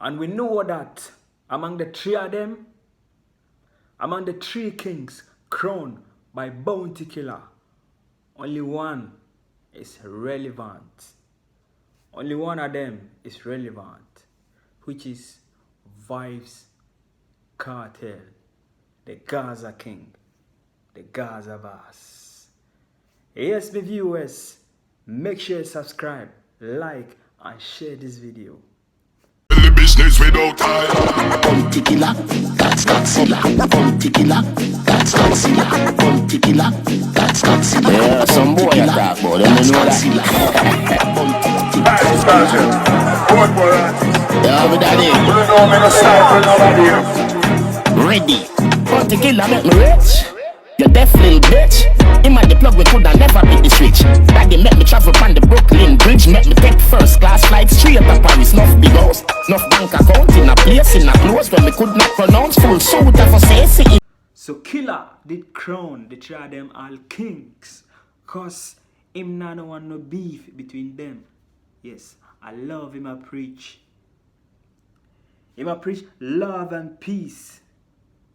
And we know that among the three of them, among the three kings crowned by Bounty Killer, only one is relevant. Only one of them is relevant, which is Vybz Kartel, the Gaza King, the Gaza boss. Yes, my viewers, make sure you subscribe, like, and share this video. The business without time. Bounty Killer, that's Godzilla. Bounty Killer, that's Godzilla. Bounty Killer, that's Godzilla. Yeah, some boy I talk about, them know that. Vybz Kartel. Good boy artist. Yeah, but daddy. You know me no style for nobody. Ready. Bounty Killer make me rich. You deaf little bitch. Him and the plug we coulda never beat the switch. Daddy make me travel on the Brooklyn Bridge. Make me take first class flight straight to Paris. Nuff big house, nuff bank account in a place in a close where me could not pronounce full suit of say. So Killer did crown the three of them all kings, cause him not want no beef between them. Yes, I love him. I preach. Him I preach love and peace.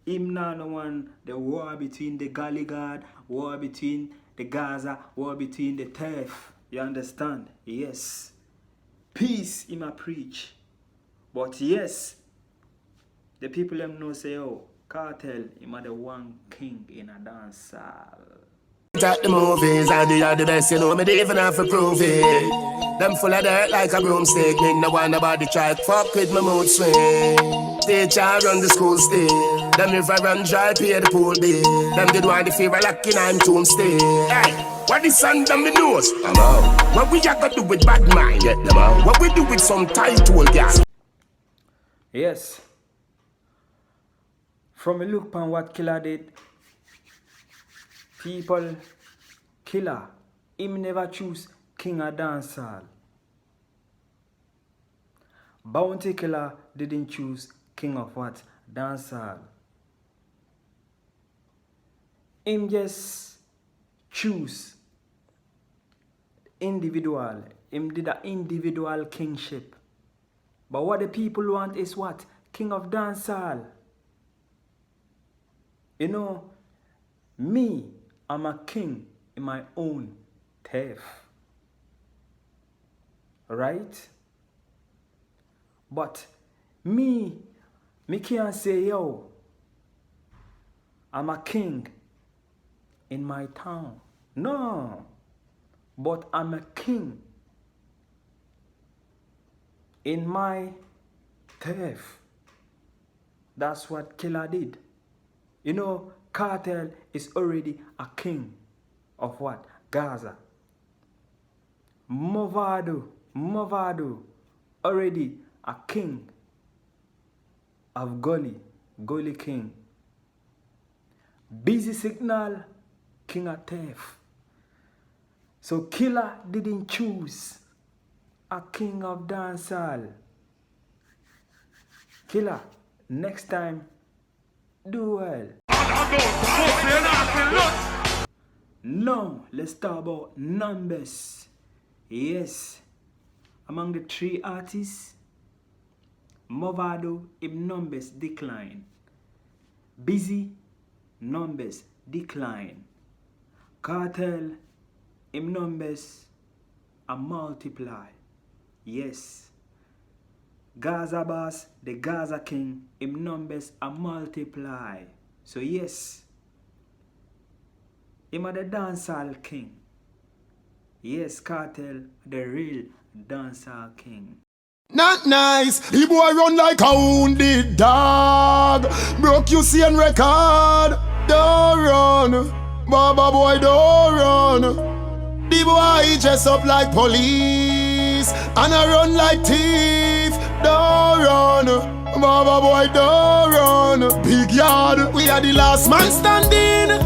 Him not want the war between the Gully God, war between the Gaza, war between the turf. You understand? Yes. Peace him I preach. But yes, the people them know say, oh, Kartel, him are the one king in a dancehall. At the movies, and they are the best, you know me, they even have to prove it. Them full of dirt like a broomstick, make no one about the track, fuck with my mood swing. Teacher run the school still, them if I run dry, pay the pool bill. Them did want the fever like in I'm tomb still. Hey, what the sun down the nose? I'm out. What we are gonna do with bad mind? Get them out. What we do with some title gas? Yes. From a look on what Killer did, people, Killer, him never choose king of dancehall. Bounty Killer didn't choose king of what? Dancehall. Him just choose individual. Him did an individual kingship. But what the people want is what? King of dancehall. You know, me, I'm a king in my own turf. Right? But me can't say, yo, I'm a king in my town. No. But I'm a king in my turf. That's what Killer did. You know, Kartel is already a king of what? Gaza. Mavado, already a king of Gully king. Busy Signal, king of Turf. So Killer didn't choose a king of dancehall. Killer, next time, do well. Now, let's talk about numbers. Yes, among the three artists, Mavado, him numbers decline. Busy, numbers decline. Kartel, him numbers are multiply. Yes. Gaza boss, the Gaza king, him numbers are multiply. So yes, him are the dancehall king. Yes, Kartel, the real dancehall king. Not nice, the boy run like a wounded dog. Broke you see and record. Don't run, Baba boy, don't run. The boy dress up like police and I run like thief. Don't run, Baba boy, don't run. Big yard, we are the last man standing.